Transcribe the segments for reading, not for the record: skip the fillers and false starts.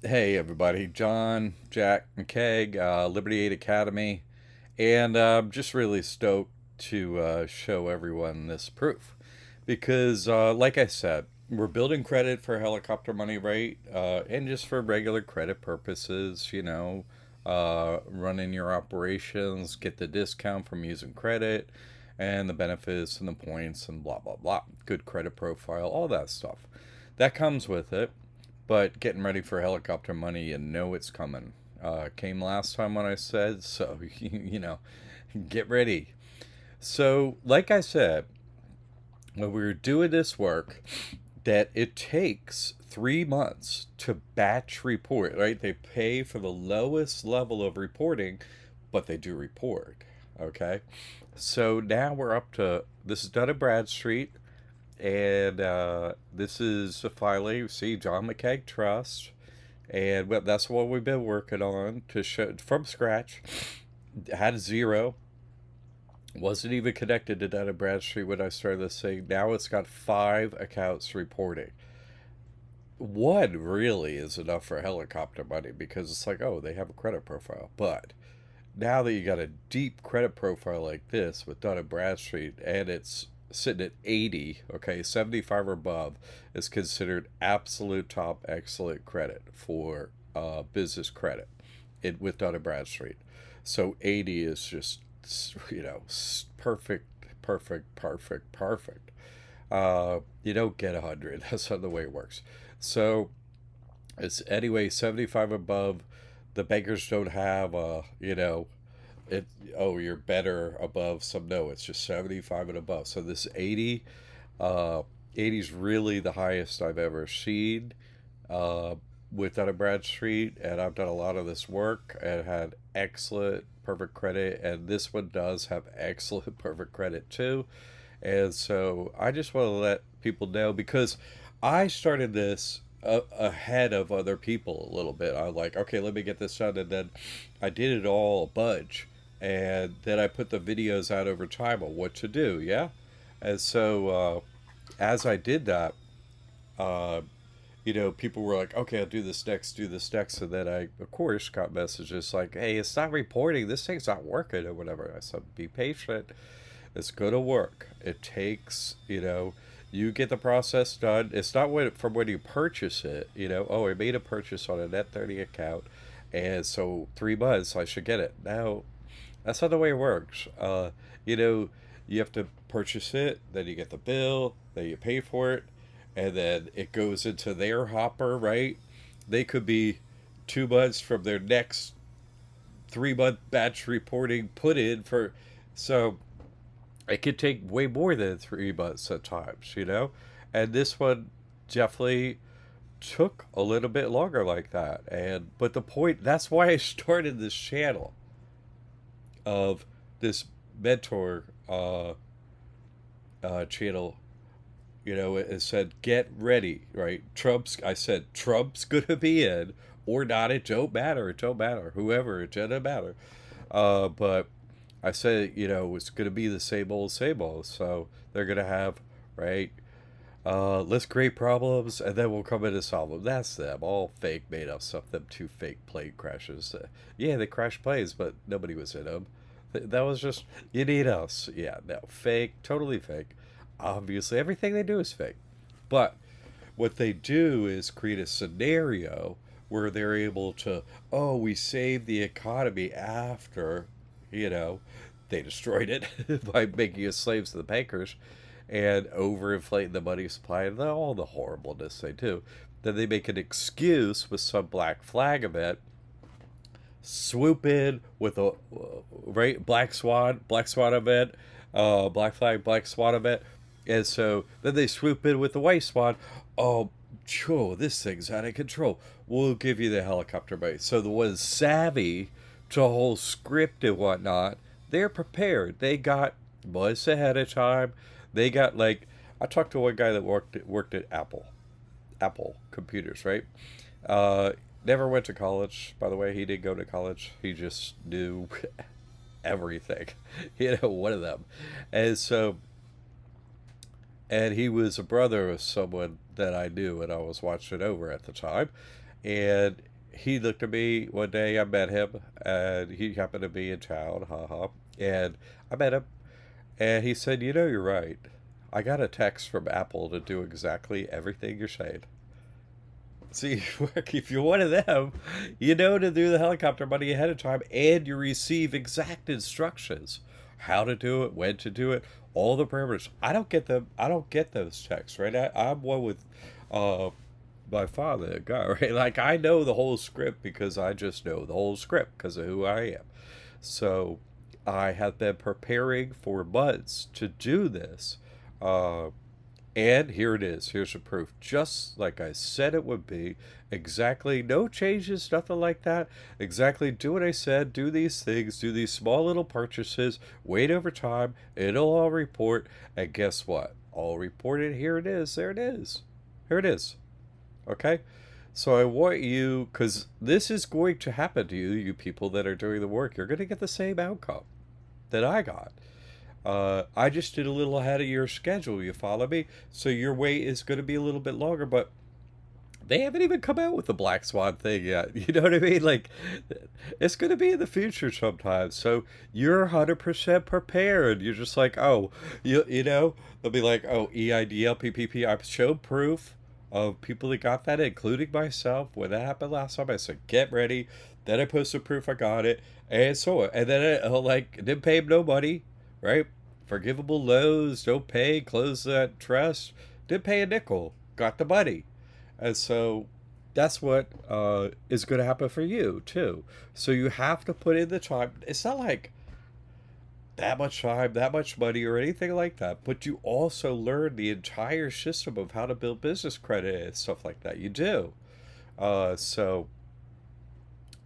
Hey everybody, John, Jack, and Keg, Liberty 8 Academy, and I'm just really stoked to show everyone this proof. Because, like I said, we're building credit for helicopter money, right? And just for regular credit purposes, running your operations, get the discount from using credit, and the benefits and the points and blah, blah, blah. Good credit profile, all that stuff. That comes with it. But getting ready for helicopter money, you know it's coming. Came last time when I said, so, get ready. So, like I said, when we were doing this work, that it takes 3 months to batch report, right? They pay for the lowest level of reporting, but they do report, okay? So now we're up to, this is done at Bradstreet, and this is the filing. See, John McKeag Trust, and well, that's what we've been working on to show from scratch. Had zero, wasn't even connected to Dun& Bradstreet when I started this thing. Now it's got 5 accounts reporting. One really is enough for helicopter money because it's like, oh, they have a credit profile. But now that you got a deep credit profile like this with Dun& Bradstreet, and it's sitting at 80, okay, 75 or above is considered absolute top excellent credit for business credit with Dun& Bradstreet. So 80 is just, perfect, perfect, perfect, perfect. You don't get 100. That's not the way it works. So it's anyway 75 above. The bankers don't have it. Oh, you're better above some. No, it's just 75 and above. So this 80, 80 is really the highest I've ever seen uh, with Dun& Bradstreet, and I've done a lot of this work and had excellent perfect credit, and this one does have excellent perfect credit too. And so I just want to let people know because I started this ahead of other people a little bit. I'm like, okay, let me get this done. And then I did it all a bunch. And then I put the videos out over time on what to do. Yeah. And so as I did that, uh, people were like, okay, I'll do this next, do this next. And then I, of course, got messages like, hey, it's not reporting. This thing's not working or whatever. I said, be patient. It's going to work. It takes, you get the process done. It's not from when you purchase it, oh, I made a purchase on a Net30 account. And so 3 months, I should get it. Now, that's not the way it works. You know, you have to purchase it, then you get the bill, then you pay for it, and then it goes into their hopper, right? They could be 2 months from their next 3 month batch reporting put in for. So it could take way more than 3 months at times. And this one definitely took a little bit longer like that. And but the point, that's why I started this channel of this mentor channel. It said get ready, right? I said Trump's gonna be in or not. It don't matter. Whoever, it doesn't matter. But I said, it's going to be the same old. So they're going to have, right? Let's create problems and then we'll come in and solve them. That's them. All fake, made up stuff. Them two fake plane crashes. Yeah, they crashed planes, but nobody was in them. That was just, you need us. Yeah, no, fake, totally fake. Obviously, everything they do is fake. But what they do is create a scenario where they're able to, oh, we saved the economy after, you know, they destroyed it by making us slaves to the bankers and overinflating the money supply and all the horribleness they do. Then they make an excuse with some black flag event, swoop in with a right black swan event, black flag, black swan event, and so then they swoop in with the white swan. Oh, this thing's out of control. We'll give you the helicopter base. So the ones savvy to a whole script and whatnot, they're prepared. They got months ahead of time. They got like, I talked to one guy that worked at Apple computers, right? Never went to college, by the way. He didn't go to college. He just knew everything. One of them. And so, and he was a brother of someone that I knew and I was watching over at the time. And he looked at me one day. I met him, and he happened to be in town. Haha. And I met him, and he said, "You know, you're right. I got a text from Apple to do exactly everything you're saying." See, if you're one of them, you know to do the helicopter money ahead of time, and you receive exact instructions, how to do it, when to do it, all the parameters. I don't get them. I don't get those texts, right? I'm one with uh, my father, a guy, right? Like I know the whole script because I just know the whole script because of who I am. So I have been preparing for months to do this. Uh, and here it is. Here's the proof. Just like I said it would be. Exactly. No changes, nothing like that. Exactly. Do what I said. Do these things. Do these small little purchases. Wait over time. It'll all report. And guess what? All reported. Here it is. There it is. Here it is. Okay? So I want you, because this is going to happen to you, you people that are doing the work. You're going to get the same outcome that I got. I just did a little ahead of your schedule, you follow me? So your wait is going to be a little bit longer, but they haven't even come out with the Black Swan thing yet. You know what I mean? Like, it's going to be in the future sometime. So you're 100% prepared. You're just like, oh, you know, they'll be like, oh, EIDL, PPP. I've showed proof of people that got that, including myself. When that happened last time, I said, get ready. Then I posted proof I got it. And so on. And then I like, didn't pay him no money, right? Forgivable loans, don't pay, close that trust. Didn't pay a nickel, got the money. And so that's what is going to happen for you too. So you have to put in the time. It's not like that much time, that much money, or anything like that. But you also learn the entire system of how to build business credit and stuff like that. You do. So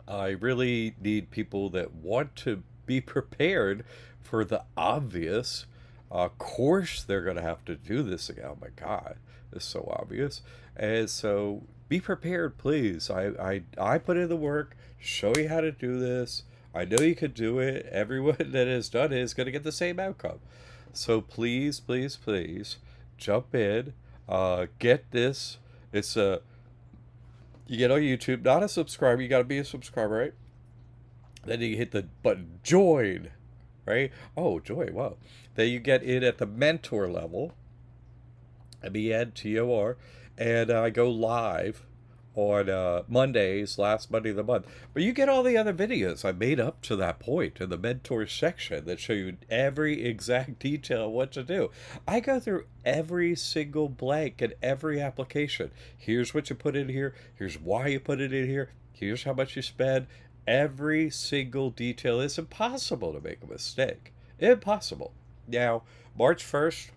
I really need people that want to be prepared for the obvious. Of course, they're going to have to do this again. Oh my God, it's so obvious. And so be prepared, please. I put in the work, show you how to do this. I know you can do it. Everyone that has done it is going to get the same outcome. So please, please, please jump in. Get this. It's a You get on YouTube, not a subscriber. You got to be a subscriber, right? Then you hit the button join, right? Oh, join. Wow. Then you get in at the mentor level, MENTOR, and I go live on Mondays, last Monday of the month. But you get all the other videos I made up to that point in the mentor section that show you every exact detail of what to do. I go through every single blank in every application. Here's what you put in here. Here's why you put it in here. Here's how much you spend. Every single detail. It's impossible to make a mistake. Impossible. Now, March 1st,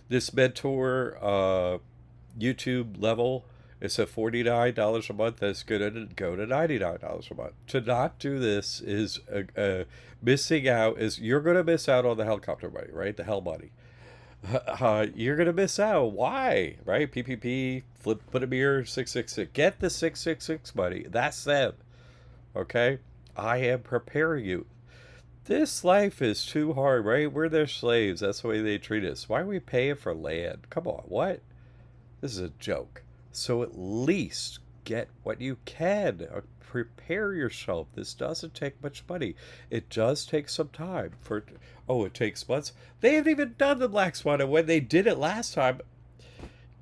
this mentor YouTube level is at $49 a month. That's going to go to $99 a month. To not do this is missing out. You're going to miss out on the helicopter money, right? The hell money. You're going to miss out. Why? Right? PPP, put a mirror, 666. Get the 666 money. That's them. Okay? I am preparing you. This life is too hard, right? We're their slaves. That's the way they treat us. Why are we paying for land? Come on, what? This is a joke. So at least get what you can. Prepare yourself. This doesn't take much money. It does take some time. It takes months. They haven't even done the Black Swan. And when they did it last time,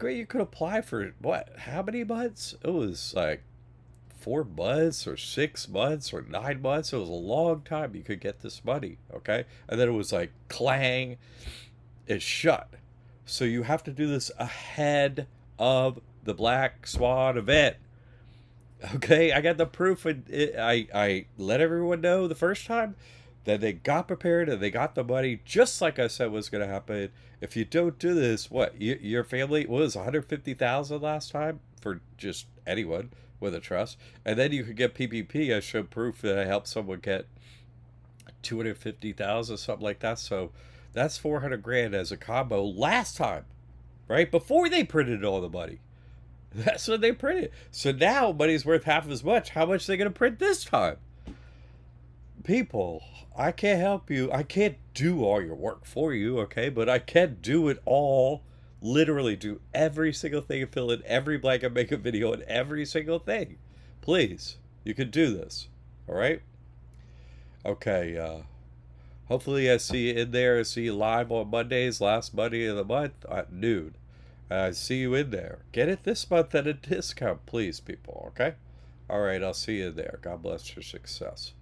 you could apply for what? How many months? It was like 4 months or 6 months or 9 months. It was a long time you could get this money. Okay. And then it was like clang. It's shut. So you have to do this ahead of the Black Swan event. Okay, I got the proof. I let everyone know the first time that they got prepared and they got the money just like I said was going to happen. If you don't do this, your family was 150,000 last time for just anyone with a trust, and then you could get PPP. I showed proof that I helped someone get 250,000, something like that. So that's 400 grand as a combo last time, right? Before they printed all the money. That's what they printed. So now money's worth half as much. How much are they going to print this time? People, I can't help you. I can't do all your work for you, okay? But I can do it all Literally do every single thing and fill in every blank and make a video on every single thing. Please, you can do this. All right? Okay, hopefully I see you in there. I see you live on Mondays, last Monday of the month at noon. I see you in there. Get it this month at a discount, please, people, okay? All right, I'll see you there. God bless your success.